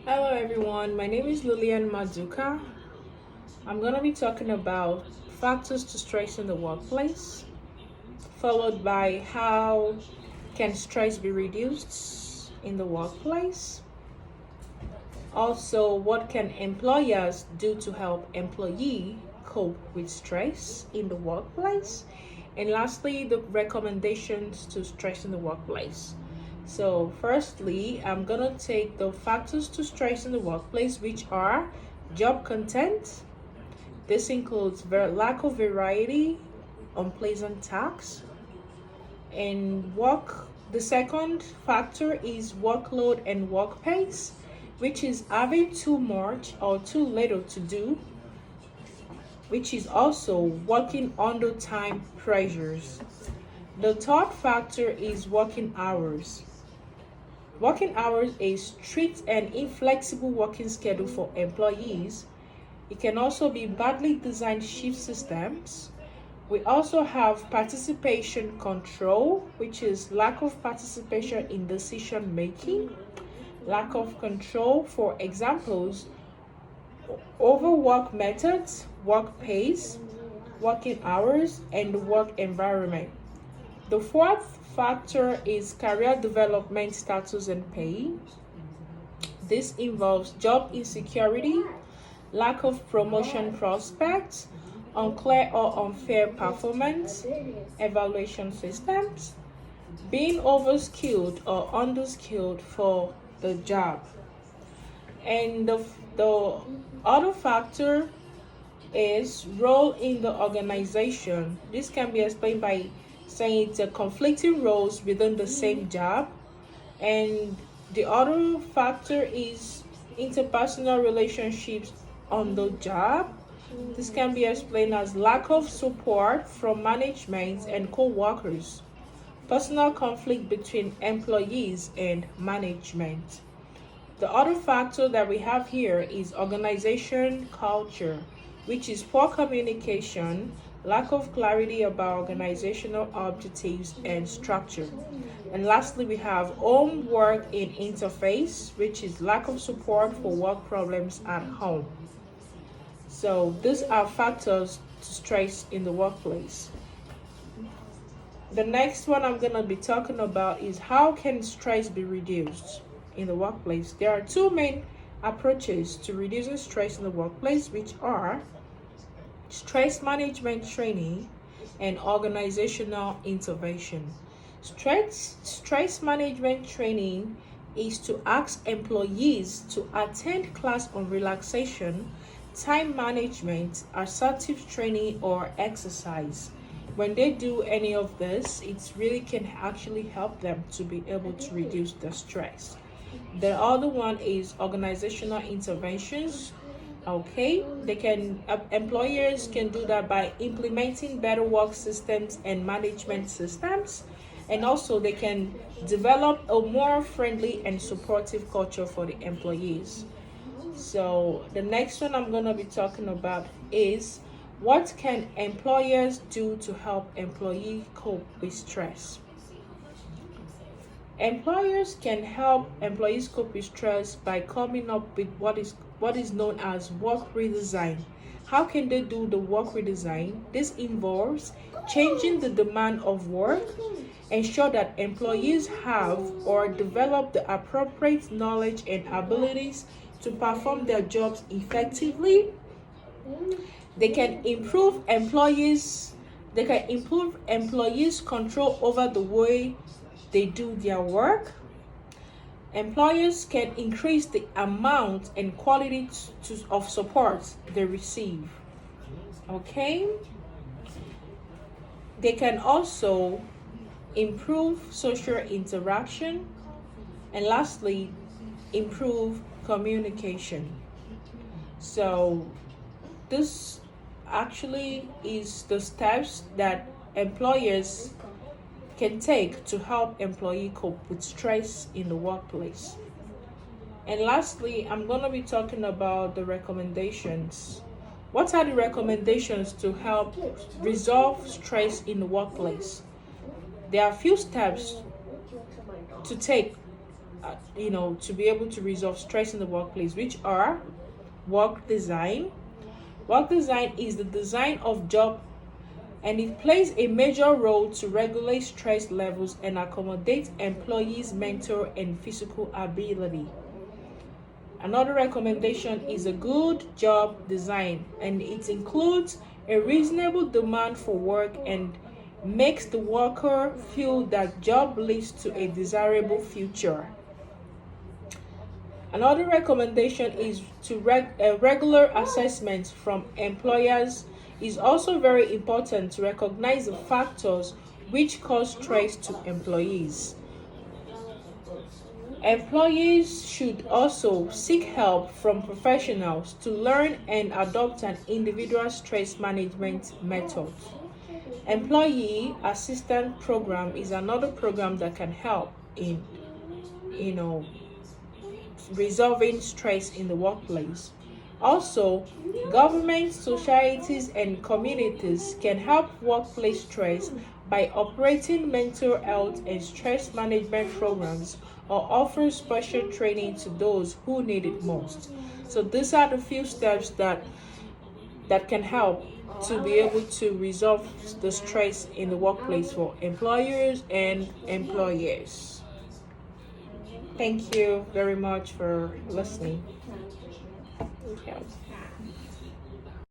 Hello everyone, my name is Lillian Maduka. I'm going to be talking about factors to stress in the workplace, followed by how can stress be reduced in the workplace. Also, what can employers do to help employee cope with stress in the workplace? And lastly, the recommendations to stress in the workplace. So, firstly, I'm gonna take the factors to stress in the workplace, which are job content. This includes lack of variety, unpleasant tasks, and work. The second factor is workload and work pace, which is having too much or too little to do, which is also working under time pressures. The third factor is working hours. Working hours is strict and inflexible working schedule for employees. It can also be badly designed shift systems. We also have participation control, which is lack of participation in decision making, lack of control, for examples, overwork methods, work pace, working hours, and the work environment. The fourth factor is career development status and pay. This involves job insecurity, lack of promotion prospects, unclear or unfair performance evaluation systems, being overskilled or underskilled for the job. And the other factor is role in the organization. This can be explained by saying it's a conflicting roles within the same job. And the other factor is interpersonal relationships on the job. This can be explained as lack of support from management and co-workers, personal conflict between employees and management. The other factor that we have here is organization culture, which is poor communication, lack of clarity about organizational objectives and structure. And lastly, we have homework in interface, which is lack of support for work problems at home. So these are factors to stress in the workplace. The next one I'm going to be talking about is how can stress be reduced in the workplace. There are two main approaches to reducing stress in the workplace, which are stress management training and organizational intervention. Stress management training is to ask employees to attend class on relaxation, time management, assertive training, or exercise. When they do any of this, it really can actually help them to be able to reduce the stress. The other one is organizational interventions. Okay, employers can do that by implementing better work systems and management systems, and also they can develop a more friendly and supportive culture for the employees. So the next one I'm going to be talking about is what can employers do to help employee cope with stress? Employers can help employees cope with stress by coming up with what is known as work redesign. How can they do the work redesign? This involves changing the demand of work, ensure that employees have or develop the appropriate knowledge and abilities to perform their jobs effectively. They can improve employees control over the way they do their work. Employers can increase the amount and quality of support they receive. Okay? They can also improve social interaction, and lastly, improve communication. So, this actually is the steps that employers can take to help employee cope with stress in the workplace. And lastly, I'm going to be talking about the recommendations. What are the recommendations to help resolve stress in the workplace? There are a few steps to take to be able to resolve stress in the workplace, which are work design. Work design is the design of job, and it plays a major role to regulate stress levels and accommodate employees' mental and physical ability. Another recommendation is a good job design, and it includes a reasonable demand for work and makes the worker feel that job leads to a desirable future. Another recommendation is to regular assessments from employers is also very important to recognize the factors which cause stress to employees. Employees should also seek help from professionals to learn and adopt an individual stress management method. Employee assistance program is another program that can help in resolving stress in the workplace. Also, governments, societies, and communities can help workplace stress by operating mental health and stress management programs or offer special training to those who need it most. So these are the few steps that can help to be able to resolve the stress in the workplace for employers and employers. Thank you very much for listening. Okay.